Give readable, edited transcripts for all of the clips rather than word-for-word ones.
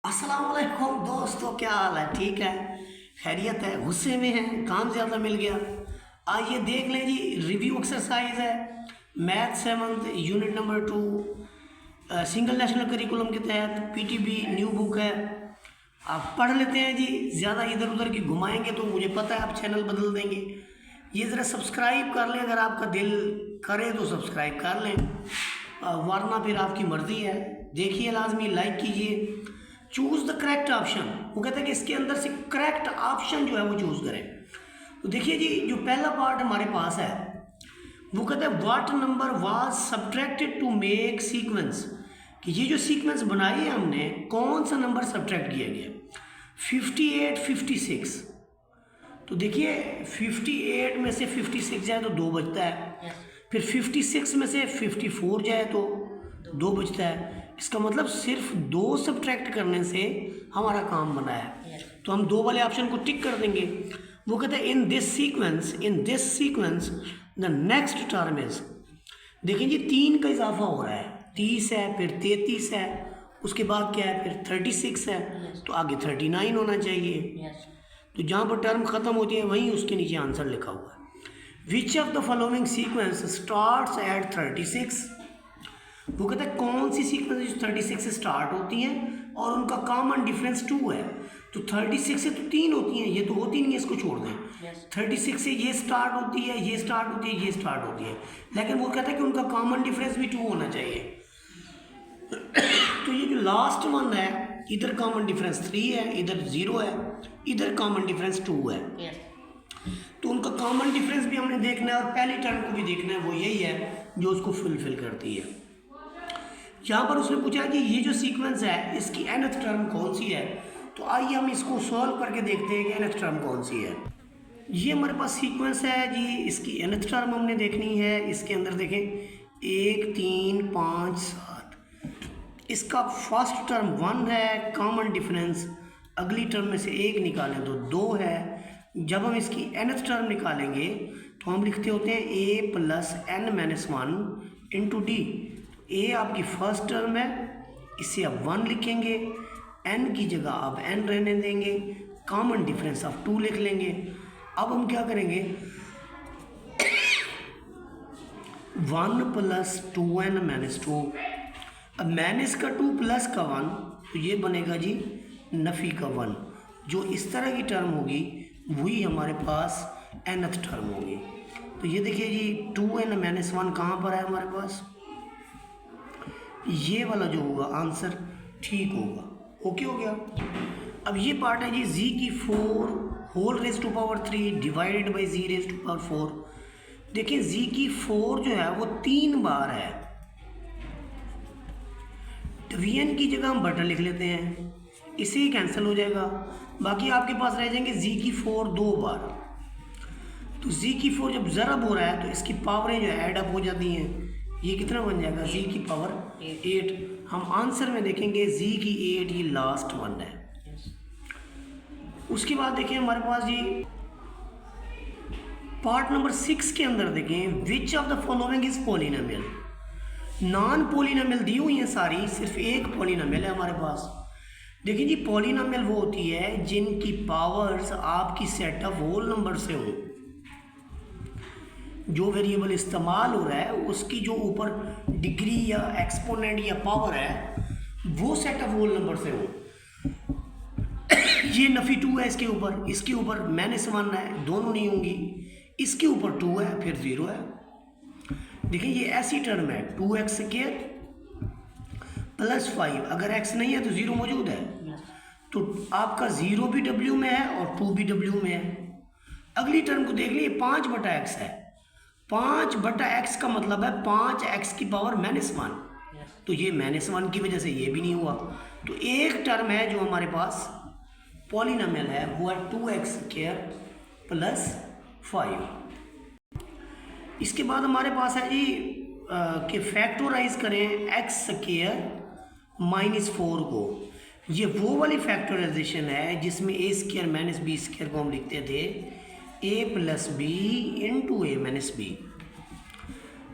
अस्सलाम वालेकुम दोस्तों, क्या हाल है? ठीक है, खैरियत है? गुस्से में हैं, काम ज़्यादा मिल गया। आइए देख लें जी, रिव्यू एक्सरसाइज है math 7th unit number 2 single national curriculum के तहत पीटीबी न्यू बुक है। आप पढ़ लेते हैं जी, ज़्यादा इधर उधर की घुमाएंगे तो मुझे पता है आप चैनल बदल देंगे। ये ज़रा सब्सक्राइब कर लें, अगर आपका दिल करे तो सब्सक्राइब कर लें, वरना फिर आपकी मर्ज़ी है। देखिए, लाजमी लाइक कीजिए। चूज़ द करेक्ट ऑप्शन, वो कहता है कि इसके अंदर से करेक्ट ऑप्शन जो है वो चूज़ करें। तो देखिए जी, जो पहला पार्ट हमारे पास है वो कहता है what number was subtracted to make sequence, कि ये जो सीक्वेंस बनाई है हमने, कौन सा नंबर सब्ट्रैक्ट किया गया? 58, 56। तो देखिए 58 में से 56 जाए तो 2 बचता है, फिर 56 में से 54 जाए तो 2 बचता है। इसका मतलब सिर्फ 2 सब्ट्रैक्ट करने से हमारा काम बना है। तो हम 2 वाले ऑप्शन को टिक कर देंगे। वो कहते हैं in this sequence the next term is, देखिए जी 3 का इजाफा हो रहा है, 30 है, फिर 33 है, उसके बाद क्या है, फिर 36 है, तो आगे 39 होना चाहिए। तो जहाँ पर टर्म ख़त्म होती है वहीं उसके नीचे आंसर लिखा हुआ है। विच of the following sequence starts at 36, वो कहता है कौन सी सीक्वेंस जो 36 से स्टार्ट होती हैं और उनका कॉमन डिफरेंस 2 है। तो 36 से तो 3 होती हैं, ये तो होती नहीं है, इसको छोड़ दें। 36 से ये स्टार्ट होती है, ये स्टार्ट होती है, ये स्टार्ट होती है, लेकिन वो कहता है कि उनका कॉमन डिफरेंस भी 2 होना चाहिए। तो ये जो लास्ट वन है, इधर कॉमन डिफरेंस 3 है, इधर 0 है, इधर कॉमन डिफरेंस 2 है। तो उनका कॉमन डिफरेंस भी हमने देखना है और पहली टर्म को भी देखना है, वो यही है जो उसको फुलफिल करती है। यहाँ पर उसने पूछा कि ये जो सीक्वेंस है इसकी nth टर्म कौन सी है। तो आइए हम इसको सॉल्व करके देखते हैं कि nth टर्म कौन सी है। ये हमारे पास सीक्वेंस है जी, इसकी nth टर्म हमने देखनी है। इसके अंदर देखें 1 3 5 7, इसका फर्स्ट टर्म 1 है, कॉमन डिफरेंस अगली टर्म में से 1 निकालें तो 2 है। जब हम इसकी nth टर्म निकालेंगे तो हम लिखते होते हैं a plus n minus 1 into D. A आपकी फर्स्ट टर्म है, इसे आप 1 लिखेंगे, n की जगह आप n रहने देंगे, कॉमन डिफरेंस आप 2 लिख लेंगे। अब हम क्या करेंगे 1 प्लस 2n माइनस 2, अब माइनस का 2 प्लस का 1, तो ये बनेगा जी नफ़ी का 1। जो इस तरह की टर्म होगी वही हमारे पास nth टर्म होगी। तो ये देखिए जी 2n माइनस 1 कहाँ पर है हमारे पास, ये वाला जो होगा आंसर ठीक होगा। ओके हो गया। अब ये पार्ट है जी z की 4 whole raise to power 3 divided by z raise to power 4। देखिए z की 4 जो है वो 3 बार है, vn की जगह हम बटा लिख लेते हैं, इसे ही कैंसिल हो जाएगा, बाकी आपके पास रह जाएंगे z की 4 2 बार। तो z की 4 जब ज़रब हो रहा है तो इसकी पावरें जो है एडअप हो जाती हैं, ये कितना बन जाएगा z की पावर 8। हम आंसर में देखेंगे z की 8 ये लास्ट वन है। उसके बाद देखिए हमारे पास जी पार्ट नंबर 6 के अंदर देखें which of the following is polynomial. Non polynomial दी हुई हैं सारी, सिर्फ एक पॉलिनोमियल है हमारे पास। देखिए जी पॉलिनोमियल वो होती है जिनकी पावर्स आपकी सेट ऑफ होल नंबर से हो, जो वेरिएबल इस्तेमाल हो रहा है उसकी जो ऊपर डिग्री या एक्सपोनेंट या पावर है वो सेट ऑफ होल नंबर से हो। ये नफ़ी 2 है इसके ऊपर, इसके ऊपर -1 है, दोनों नहीं होंगी, इसके ऊपर 2 है, फिर 0 है। देखिए ये ऐसी टर्म है 2x² प्लस 5, अगर x नहीं है तो 0 मौजूद है, तो आपका 0 भी w में है और 2 भी w में है। अगली टर्म को देख लीजिए 5/x है, 5/x का मतलब है 5x की पावर -1, तो ये -1 की वजह से ये भी नहीं हुआ। तो एक टर्म है जो हमारे पास पॉलिनोमियल है वो है 2x² प्लस 5। इसके बाद हमारे पास है जी कि फैक्टोराइज करें x² माइनस 4 को। ये वो वाली फैक्टराइजेशन है जिसमें a² माइनस b² को हम लिखते थे a plus B into a minus B.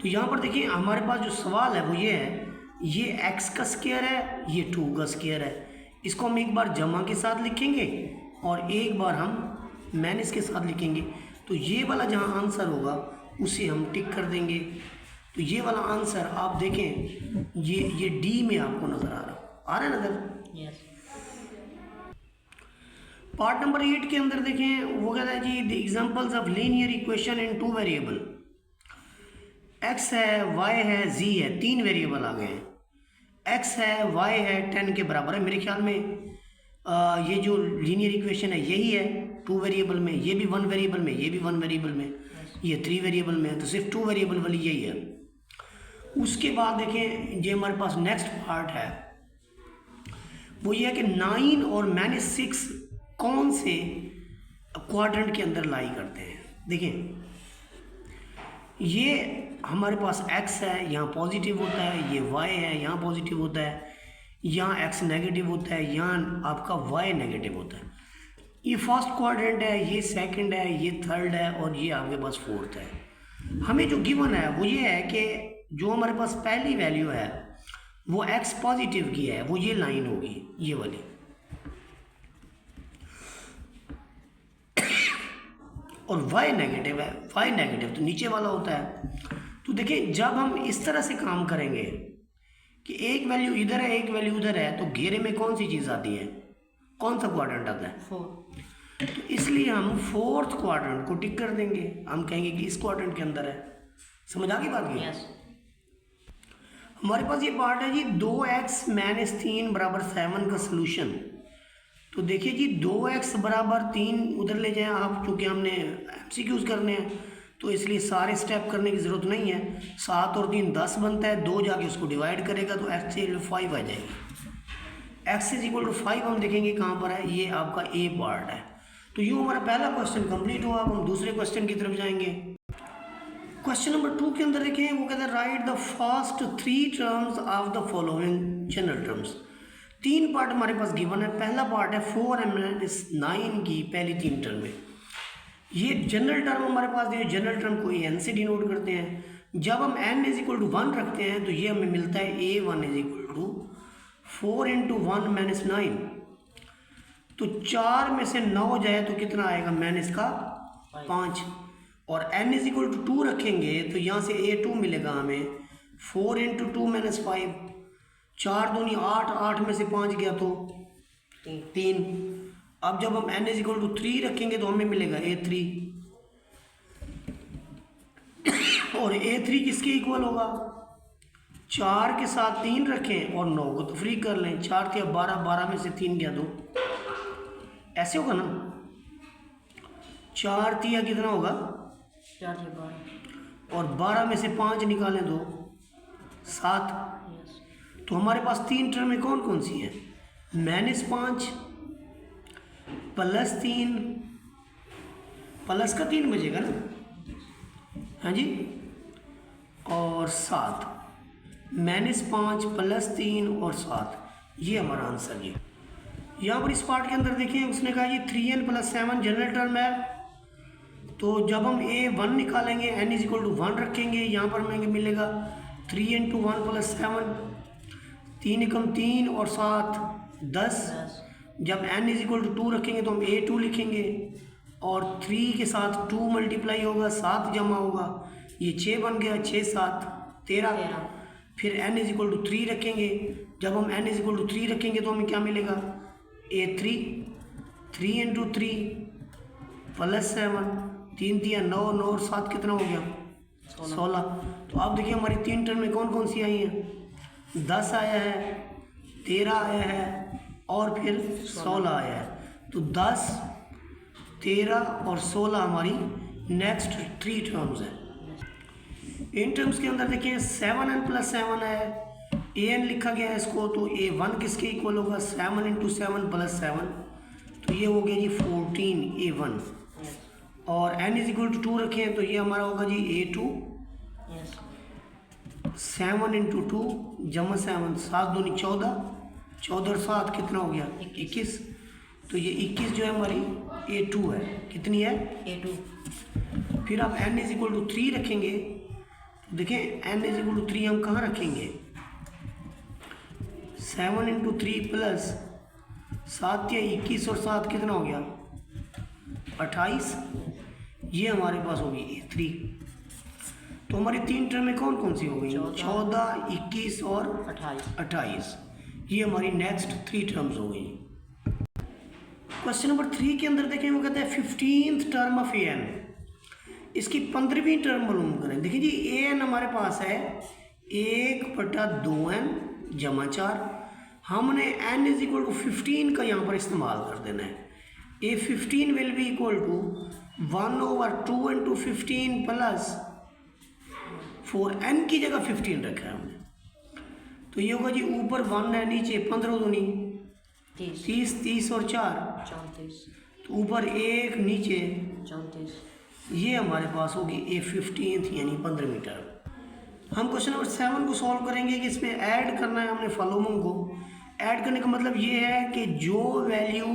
तो यहाँ पर देखिए हमारे पास जो सवाल है वो ये है, ये x का स्क्वायर है, ये 2 का स्क्वायर है, इसको हम एक बार जमा के साथ लिखेंगे और एक बार हम माइनस के साथ लिखेंगे। तो ये वाला जहाँ आंसर होगा उसे हम टिक कर देंगे। तो ये वाला आंसर आप देखें, ये डी में आपको नज़र आ रहा है नज़र। यस। पार्ट नंबर 8 के अंदर देखें, वो कहता है जी the examples of linear equation in 2 variable, x है, y है, z है, 3 वेरिएबल आ गए हैं। x है, y है, 10 के बराबर है। मेरे ख्याल में ये जो लीनियर इक्वेशन है यही है 2 वेरिएबल में, ये भी 1 वेरिएबल में, ये भी 1 वेरिएबल में, ये 3 वेरिएबल में है, तो सिर्फ 2 वेरिएबल वाली यही है। उसके बाद देखें ये हमारे पास नेक्स्ट पार्ट है, वो ये है कि 9 और -6 कौन से क्वाड्रेंट के अंदर लाई करते हैं। देखें ये हमारे पास x है, यहाँ पॉजिटिव होता है, ये y है, यहाँ पॉजिटिव होता है, यहाँ x नेगेटिव होता है, यहाँ आपका y नेगेटिव होता है। ये फर्स्ट क्वाड्रेंट है, ये सेकंड है, ये थर्ड है और ये आपके पास फोर्थ है। हमें जो गिवन है वो ये है कि जो हमारे पास पहली वैल्यू है वो x पॉजिटिव की है, वो ये लाइन होगी, ये वाली। और y नेगेटिव है, y नेगेटिव तो नीचे वाला होता है। तो देखिए जब हम इस तरह से काम करेंगे कि एक वैल्यू इधर है, एक वैल्यू उधर है, तो घेरे में कौन सी चीज़ आती है, कौन सा क्वाड्रेंट आता है, 4। तो इसलिए हम फोर्थ क्वाड्रेंट को टिक कर देंगे। हम कहेंगे कि इस क्वाड्रेंट के अंदर है। समझ आ गई बात की? यस। हमारे पास ये पार्ट है जी 2x - 3 = 7 का सोल्यूशन। तो देखिए जी 2x = 3 उधर ले जाएं आप, क्योंकि हमने MCQs करने हैं तो इसलिए सारे स्टेप करने की ज़रूरत नहीं है। 7 और 3 10 बनता है, 2 जाके उसको डिवाइड करेगा तो x = 5 आ जाएगी। x = 5 हम देखेंगे कहाँ पर है, ये आपका ए पार्ट है। तो ये हमारा पहला क्वेश्चन कंप्लीट हुआ। अब हम दूसरे क्वेश्चन की तरफ जाएंगे। क्वेश्चन नंबर 2 के अंदर देखें, वो कहते हैं right the first 3 terms of the following general terms. 3 part हमारे पास गिवन है। पहला पार्ट है 4 - 9 की पहली 3 टर्म में। ये जनरल टर्म हमारे पास है, जनरल टर्म को n से डिनोट करते हैं। जब हम n = 1 रखते हैं तो ये हमें मिलता है a1 = 4 × 1 - 9। तो 4 में से 9 जाए तो कितना आएगा, -5। और n = 2 रखेंगे तो यहाँ से a2 मिलेगा हमें 4 × 2 - 5। 4 दूनी 8, 8 में से 5 गया तो 3। अब जब हम n = 3 रखेंगे तो हमें मिलेगा a3। और a3 किसके इक्वल होगा, 4 के साथ 3 रखें और 9 को तो फ्री कर लें। 4 × 12, 12 में से 3 गया 2, ऐसे होगा ना। 4 × 3 कितना होगा, 4 से 12 और 12 में से 5 निकालें तो 7। यस। तो हमारे पास 3 टर्में कौन कौन सी हैं, -5 +3, प्लस का 3 बचेगा ना, हाँ जी, और 7। -5 +3 और 7, ये हमारा आंसर है। यहाँ पर इस पार्ट के अंदर देखिए उसने कहा ये 3n + 7 जनरल टर्म है। तो जब हम a1 निकालेंगे n = 1 रखेंगे, यहाँ पर हमें मिलेगा 3 × 1 + 7, 3 × 3 और 7 10। जब n = 2 रखेंगे तो हम a2 लिखेंगे और 3 के साथ 2 मल्टीप्लाई होगा, 7 जमा होगा, ये 6 बन गया, 6 7 13। फिर n = 3 रखेंगे। जब हम n = 3 रखेंगे तो हमें क्या मिलेगा, a3 3 × 3 + 7, 3 × 9, 9 और 7 कितना हो गया, 16। तो आप देखिए हमारी 3 टर्म में कौन कौन सी आई हैं, 10 आया है, 13 आया है और फिर 16 आया है। तो 10, 13 और 16 हमारी नेक्स्ट 3 टर्म्स हैं। इन टर्म्स के अंदर देखिए 7n + 7 है, an लिखा गया है इसको, तो a1 किसके इक्वल होगा, 7 × 7 + 7, तो ये हो गया जी 14 a1। और n = 2 रखें तो ये हमारा होगा जी a2। 7 × 2 जमा 7, 7 दूनी 14, 14 और 7 कितना हो गया, 21। तो ये 21 जो है हमारी a2 है। कितनी है, a2। फिर आप n = 3 रखेंगे तो देखें n = 3 हम कहाँ रखेंगे, 7 × 3 + 7 या 21 और 7 कितना हो गया 28। ये हमारे पास होगी 3। तो हमारी 3 टर्में कौन कौन सी हो गई 14, 21 और 28। ये हमारी नेक्स्ट 3 टर्म्स हो गई। क्वेश्चन नंबर 3 के अंदर देखें, वो कहता है 15th टर्म ऑफ एन, इसकी 15वीं टर्म मालूम करें। देखिए जी एन हमारे पास है 1/2n जमा 4। हमने n इज इक्वल टू 15 का यहाँ पर इस्तेमाल कर देना है। A 15 will be equal to 1/2 into 15 plus 4n की जगह 15 रखा है हमने। तो ये होगा जी ऊपर 1 है, नीचे 15 दूनी 30, 30 और 4 34, तो ऊपर 1 नीचे 34, ये हमारे पास होगी ए 15th यानी 15वीं टर्म। हम क्वेश्चन नंबर 7 को सॉल्व करेंगे कि इसमें ऐड करना है हमने फॉलोइंग को। ऐड करने का मतलब ये है कि जो वैल्यू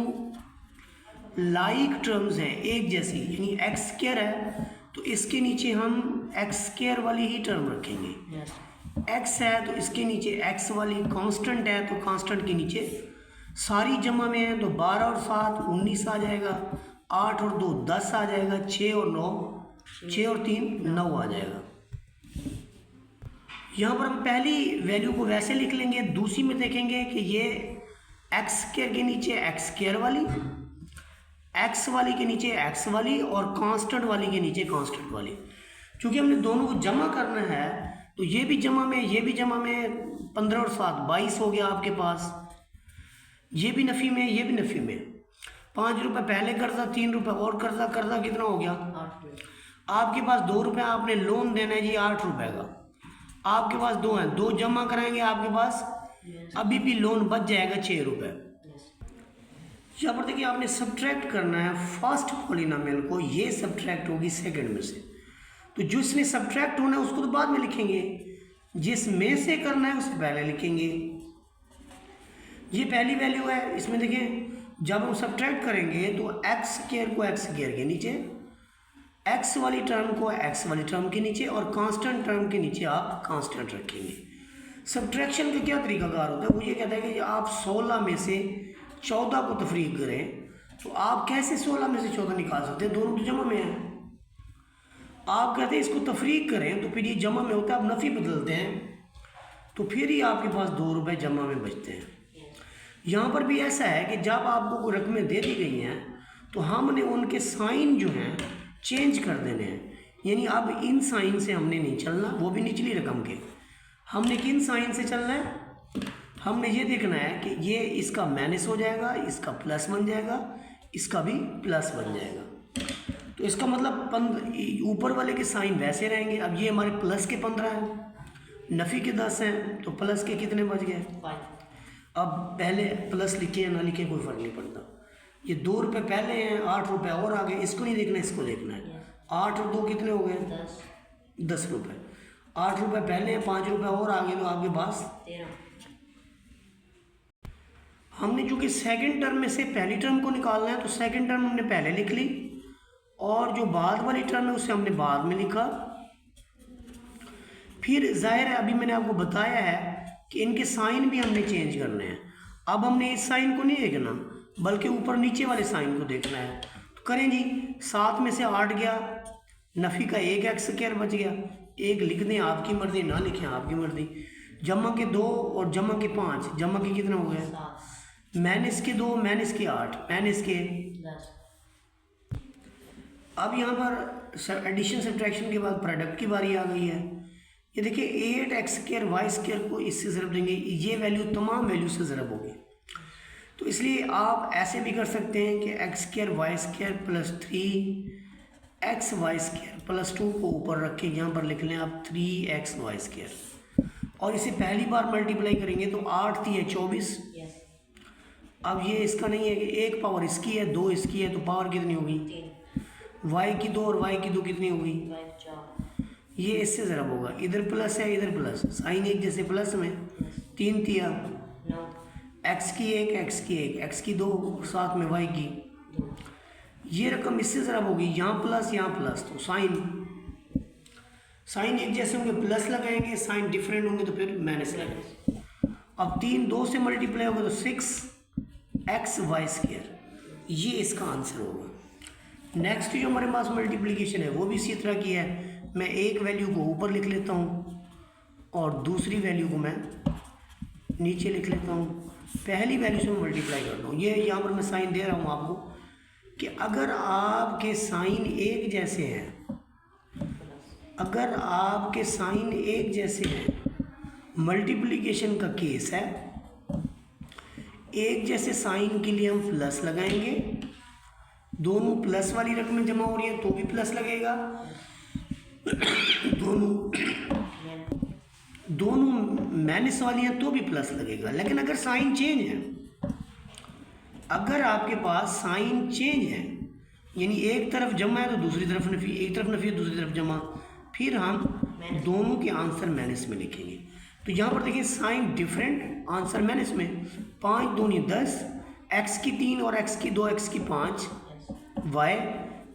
लाइक टर्म्स हैं एक जैसी, यानी एक्स स्क्वायर है तो इसके नीचे हम एक्स स्क्वायर वाली ही टर्म रखेंगे। yes, एक्स है तो इसके नीचे एक्स वाली, कांस्टेंट है तो कांस्टेंट के नीचे सारी जमा में है तो 12 और 7 19 आ जाएगा, 8 और 2 10 आ जाएगा, 6 और 9 6 और 3 9 आ जाएगा। यहाँ पर हम पहली वैल्यू को वैसे लिख लेंगे, दूसरी में देखेंगे कि ये एक्स स्क्वायर के नीचे एक्स स्क्वायर वाली, एक्स वाली के नीचे एक्स वाली और कांस्टेंट वाली के नीचे कांस्टेंट वाली। क्योंकि हमने दोनों को जमा करना है तो ये भी जमा में ये भी जमा में, 15 और 7 22 हो गया आपके पास, ये भी नफ़ी में ये भी नफ़ी में। 5 रुपये पहले कर्जा, 3 रुपये और कर्जा, कर्जा कितना हो गया 8 रुपये, आपके पास 2 रुपये आपने लोन देना है जी 8 रुपये का, आपके पास 2 हैं, 2 जमा कराएंगे आपके पास अभी भी लोन बच जाएगा 6 रुपये। yes, यहाँ पर देखिए आपने सब्ट्रैक्ट करना है फर्स्ट पॉलिनोमियल को, ये सब्ट्रैक्ट होगी सेकंड में से। तो जिसमें सब्ट्रैक्ट होना है उसको तो बाद में लिखेंगे, जिसमें से करना है उससे पहले लिखेंगे। ये पहली वैल्यू है, इसमें देखिए जब हम सब्ट्रैक्ट करेंगे तो एक्स स्क्वायर को एक्स स्क्वायर के नीचे, एक्स वाली टर्म को एक्स वाली टर्म के नीचे और कांस्टेंट टर्म के नीचे आप कांस्टेंट रखेंगे। सब्ट्रैक्शन का क्या तरीकाकार होता है, वो ये कहता है कि आप 16 में से 14 को तफरीक करें तो आप कैसे 16 में से 14 निकाल सकते हैं, दोनों तो जमा में हैं। आप कहते हैं इसको तफरीक करें तो फिर ये जमा में होता है, आप नफ़ी बदलते हैं तो फिर ही आपके पास 2 रुपये जमा में बचते हैं। यहाँ पर भी ऐसा है कि जब आपको कोई रकमें दे दी गई हैं तो हमने उनके साइन जो हैं चेंज कर देने हैं, यानी अब इन साइन से हमने नहीं चलना, वो भी निचली रकम के। हमने किन साइन से चलना है, हमने ये देखना है कि ये इसका माइनस हो जाएगा, इसका प्लस बन जाएगा, इसका भी प्लस बन जाएगा। तो इसका मतलब ऊपर वाले के साइन वैसे रहेंगे। अब ये हमारे प्लस के 15 हैं, नफ़ी के 10 हैं तो प्लस के कितने बच गए। 5, अब पहले प्लस लिखे या ना लिखे कोई फ़र्क नहीं पड़ता। ये 2 रुपये पहले हैं, 8 रुपये और आगे, इसको नहीं देखना इसको देखना है। 8 और 2 कितने हो गए 10 रुपये। 8 रुपये पहले हैं, 5 रुपये और आगे तो आपके पास 13, हमने चूँकि सेकंड टर्म में से पहली टर्म को निकालना है तो सेकंड टर्म हमने पहले लिख ली और जो बाद वाली टर्म है उसे हमने बाद में लिखा। फिर जाहिर है अभी मैंने आपको बताया है कि इनके साइन भी हमने चेंज करने हैं। अब हमने इस साइन को नहीं देखना बल्कि ऊपर नीचे वाले साइन को देखना है। तो करें जी, 7 में से 8 गया, नफ़ी का 1 एक्स स्क्वायर बच गया, 1 लिख दें आपकी मर्ज़ी, ना लिखें आपकी मर्ज़ी। जमा के 2 और जमा के 5, जमा के कितने हो गए 7, माइनस के 2 माइनस के 8 माइनस के 10, अब यहाँ पर एडिशन सब्ट्रैक्शन के बाद प्रोडक्ट की बारी आ गई है। ये देखिए 8 एक्स स्क्वायर वाई स्क्वायर को इससे ज़रब देंगे, ये वैल्यू तमाम वैल्यू से ज़रब होगी। तो इसलिए आप ऐसे भी कर सकते हैं कि X square Y square plus 3 X Y square plus 2 को ऊपर रख के यहाँ पर लिख लें आप 3x वाई स्क्वायर, और इसे पहली बार मल्टीप्लाई करेंगे तो 8 3 24। yes, अब ये इसका नहीं है कि एक पावर इसकी है 2 इसकी है, तो पावर कितनी होगी 3, वाई की 2 और वाई की 2 कितनी होगी, 4, ये इससे ज़रब होगा। इधर प्लस है इधर प्लस, साइन एक जैसे प्लस में 3 तिया 9, एक्स की 1 एक्स की 1 एक्स की 2 और साथ में वाई की 2, ये रकम इससे ज़रब होगी, यहाँ प्लस तो साइन एक जैसे होंगे प्लस लगाएंगे, साइन डिफरेंट होंगे तो फिर माइनस लगाएंगे। अब 3 2 से मल्टीप्लाई होगा तो 6 एक्स वाई स्क्वायर, ये इसका आंसर होगा। नेक्स्ट जो हमारे पास मल्टीप्लिकेशन है वो भी इसी तरह की है। मैं एक वैल्यू को ऊपर लिख लेता हूँ और दूसरी वैल्यू को मैं नीचे लिख लेता हूँ। पहली वैल्यू से मैं मल्टीप्लाई करता हूँ। ये यहाँ पर मैं साइन दे रहा हूँ आपको कि अगर आपके साइन एक जैसे हैं, अगर आपके साइन एक जैसे हैं, मल्टीप्लिकेशन का केस है, एक जैसे साइन के लिए हम प्लस लगाएंगे, दोनों प्लस वाली रकमें जमा हो रही है तो भी प्लस लगेगा, दोनों माइनस वाली हैं तो भी प्लस लगेगा। लेकिन अगर साइन चेंज है, अगर आपके पास साइन चेंज है, यानी एक तरफ जमा है तो दूसरी तरफ नफी, एक तरफ नफी है दूसरी तरफ जमा, फिर हम दोनों के आंसर माइनस में लिखेंगे। तो यहाँ पर देखिए साइन डिफरेंट, आंसर माइनस में। 5 दूनी 10, एक्स की 3 और एक्स की 2, एक्स की 5, वाई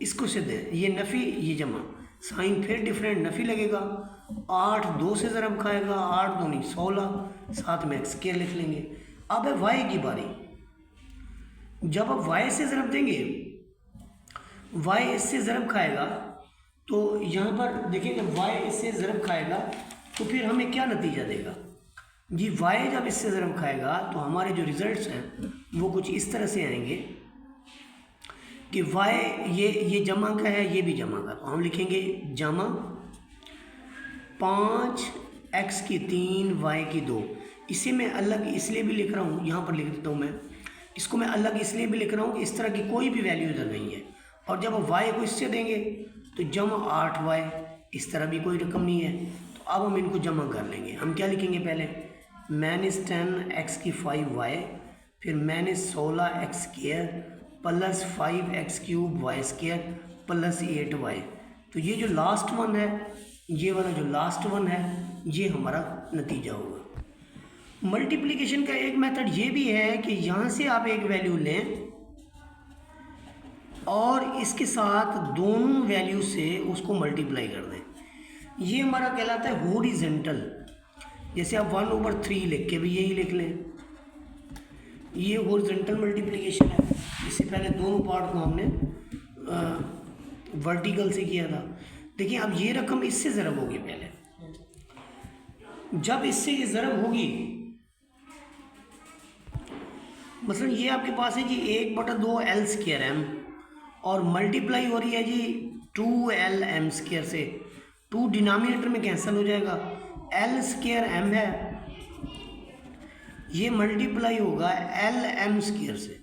इसको से दे, ये नफ़ी ये जमा, साइन फिर डिफरेंट, नफ़ी लगेगा। 8 2 से ज़रब खाएगा, 8 दूनी 16, साथ में एक्स के लिख लेंगे। अब है वाई की बारी। जब आप वाई से ज़रब देंगे, वाई इससे ज़रब खाएगा, तो यहाँ पर देखिए जब वाई इससे ज़रब खाएगा तो फिर हमें क्या नतीजा देगा जी। वाई जब इससे ज़रब खाएगा तो हमारे जो रिज़ल्ट्स हैं वो कुछ इस तरह से आएंगे कि वाई ये जमा का है, ये भी जमा का, तो हम लिखेंगे जमा 5 एक्स की 3 वाई की 2। इसे मैं अलग इसलिए भी लिख रहा हूँ, यहाँ पर लिख देता हूँ मैं, इसको मैं अलग इसलिए भी लिख रहा हूँ कि इस तरह की कोई भी वैल्यू इधर नहीं है। और जब आप वाई को इससे देंगे तो जमा 8 वाई, इस तरह भी कोई रकम नहीं है। तो अब हम इनको जमा कर लेंगे। हम क्या लिखेंगे पहले, -10 एक्स की 5 वाई, फिर -16 X square plus 5 X cube Y square plus 8 Y. तो ये जो लास्ट वन है, ये वाला जो लास्ट वन है, ये हमारा नतीजा होगा। मल्टीप्लिकेशन का एक मेथड ये भी है कि यहाँ से आप एक वैल्यू लें और इसके साथ दोनों वैल्यू से उसको मल्टीप्लाई कर दें। ये हमारा कहलाता है हॉरिजॉन्टल। जैसे आप 1/3 लिख के भी यही लिख लें, ये हॉरिजॉन्टल मल्टीप्लिकेशन है। इससे पहले दोनों पार्ट को हमने वर्टिकल से किया था। देखिए अब ये रकम इससे ज़रब होगी पहले, जब इससे ये ज़रब होगी, मतलब ये आपके पास है जी 1/2 एल स्क्वायर एम और मल्टीप्लाई हो रही है जी 2l m स्क्वायर से। 2 डिनोमिनेटर में कैंसिल हो जाएगा, l स्क्वायर m है, ये मल्टीप्लाई होगा l m स्क्वायर से।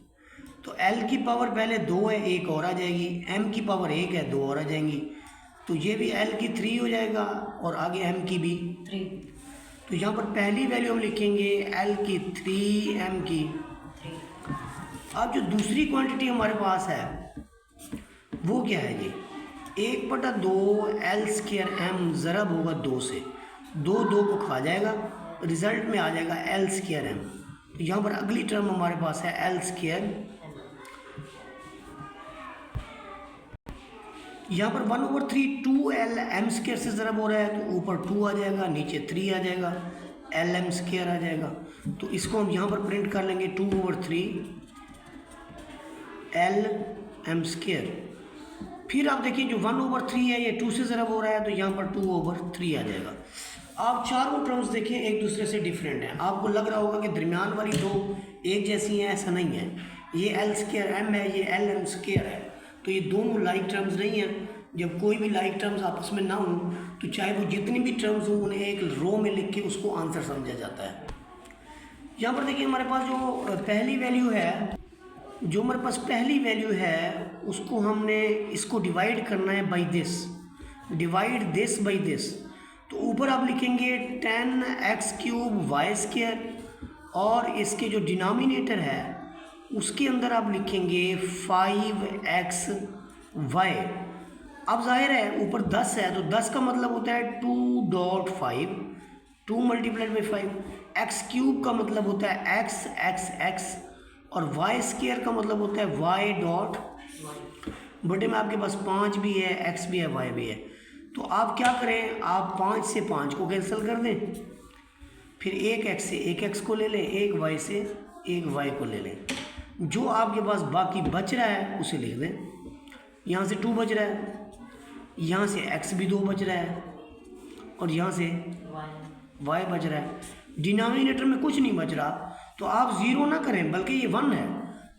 तो l की पावर पहले 2 है, एक और आ जाएगी, m की पावर 1 है, 2 और आ जाएंगी, तो ये भी l की 3 हो जाएगा और आगे m की भी 3। तो यहाँ पर पहली वैल्यू हम लिखेंगे l की 3, m की 3। अब जो दूसरी क्वांटिटी हमारे पास है वो क्या है जी, 1/2 एल स्क्वायर एम ज़रब होगा 2 से, 2 को खा जाएगा, रिजल्ट में आ जाएगा एल स्क्वायर एम। तो यहाँ पर अगली टर्म हमारे पास है एल स्क्वायर, यहाँ पर 1/3 2l m स्क्वायर से ज़रब हो रहा है, तो ऊपर 2 आ जाएगा, नीचे 3 आ जाएगा, एल एम स्क्वायर आ जाएगा। तो इसको हम यहाँ पर प्रिंट कर लेंगे 2/3 एल एम स्क्वायर। फिर आप देखिए जो 1/3 है ये 2 से ज़रब हो रहा है, तो यहाँ पर 2/3 आ जाएगा। आप चारों टर्म्स देखें एक दूसरे से डिफरेंट हैं। आपको लग रहा होगा कि दरमियान वाली दो एक जैसी हैं, ऐसा नहीं है। ये एल स्क्वायर एम है, ये एल एम स्क्वायर है, तो ये दोनों लाइक टर्म्स नहीं हैं। जब कोई भी लाइक टर्म्स आपस में ना हों तो चाहे वो जितनी भी टर्म्स हों उन्हें एक रो में लिख के उसको आंसर समझा जाता है। यहाँ पर देखिए हमारे पास जो पहली वैल्यू है, जो हमारे पास पहली वैल्यू है उसको हमने इसको डिवाइड करना है by this, divide this by this. तो ऊपर आप लिखेंगे 10x³ वाई स्क्वायर और इसके जो डिनोमिनेटर है उसके अंदर आप लिखेंगे 5xy। अब जाहिर है ऊपर 10 है, तो 10 का मतलब होता है 2.5, 2 मल्टीप्लाइड बाई 5। x³ का मतलब होता है x और वाई स्क्वायर का मतलब होता है y.। बटे में आपके पास 5 भी है, x भी है, y भी है। तो आप क्या करें, आप 5 से 5 को कैंसिल कर दें, फिर एक x से एक x को ले लें, एक y से एक y को ले लें। जो आपके पास बाकी बच रहा है उसे लिख दें। यहाँ से 2 बच रहा है, यहाँ से x भी 2 बच रहा है और यहाँ से Y y बच रहा है। डिनोमिनेटर में कुछ नहीं बच रहा, तो आप 0 ना करें, बल्कि ये 1 है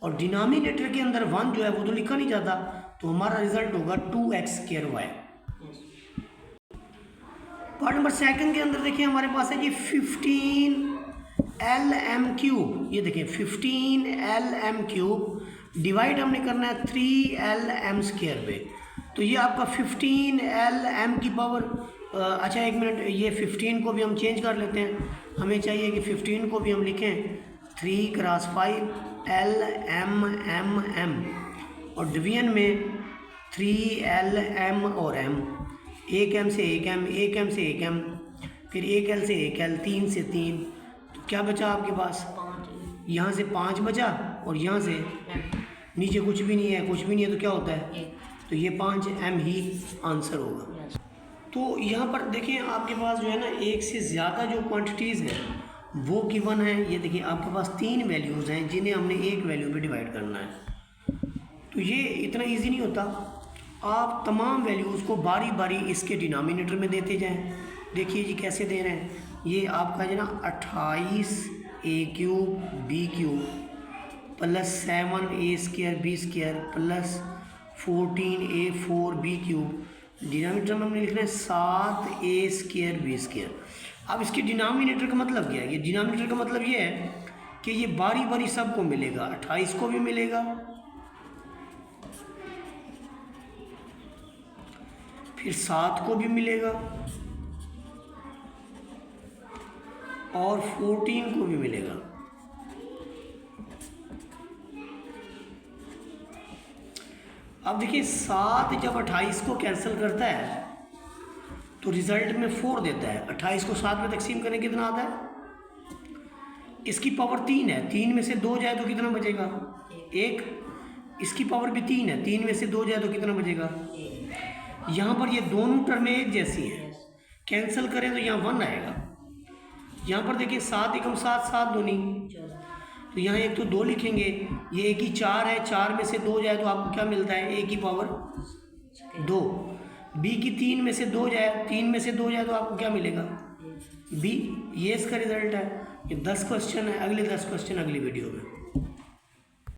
और डिनोमिनेटर के अंदर 1 जो है वो तो लिखा नहीं जाता, तो हमारा रिजल्ट होगा 2x² y। yes part number 2 के अंदर देखिए हमारे पास है जी 15 LM³ ये देखिए 15 LM³ डिवाइड हमने करना है 3 LM² पे, तो ये आपका 15 LM की पावर अच्छा एक मिनट, ये 15 को भी हम चेंज कर लेते हैं। हमें चाहिए कि 15 को भी हम लिखें 3 × 5 LM और डिवीजन में 3LM और m, एक m से एक m, एक m से एक m, फिर एक l से एक l, 3 से 3, तो क्या बचा आपके पास? 5 यहाँ से 5 बचा और यहाँ से नीचे कुछ भी नहीं है, कुछ भी नहीं है, तो क्या होता है? 1 तो ये 5m ही आंसर होगा। yes तो यहाँ पर देखिए आपके पास जो है ना एक से ज़्यादा जो क्वांटिटीज़ हैं वो गिवन है। ये देखिए आपके पास 3 वैल्यूज़ हैं जिन्हें हमने एक वैल्यू में डिवाइड करना है। तो ये इतना इजी नहीं होता, आप तमाम वैल्यूज़ को बारी बारी इसके डिनोमिनेटर में देते जाएं। देखिए जी कैसे दे रहे हैं, ये आपका है ना 28a³ b³ plus 7a² b² plus 14a4 b³ denominator में हमने लिखना है 7a² b²। अब इसके डिनोमिनेटर का मतलब क्या है? ये डिनोमिनेटर का मतलब ये है कि ये बारी बारी सबको मिलेगा, 28 को भी मिलेगा, फिर 7 को भी मिलेगा और 14 को भी मिलेगा। अब देखिए 7 जब 28 को कैंसिल करता है तो रिजल्ट में 4 देता है। 28 को 7 में तकसीम करने कितना आता है? इसकी पावर 3 है, 3 में से 2 जाए तो कितना बचेगा? 1। इसकी पावर भी 3 है, 3 में से 2 जाए तो कितना बचेगा? यहाँ पर ये दोनों टर्में एक जैसी हैं, कैंसिल करें तो यहाँ 1 आएगा। यहाँ पर देखिए 7 एकम 7, 7 दूनी, तो यहाँ एक तो 2 लिखेंगे, ये एक ही 4 है, 4 में से 2 जाए तो आपको क्या मिलता है? एक ही पावर 2। b की 3 में से 2 जाए, 3 में से 2 जाए तो आपको क्या मिलेगा? b। ये इसका रिजल्ट है। ये 10 क्वेश्चन है, अगले 10 क्वेश्चन अगली वीडियो में।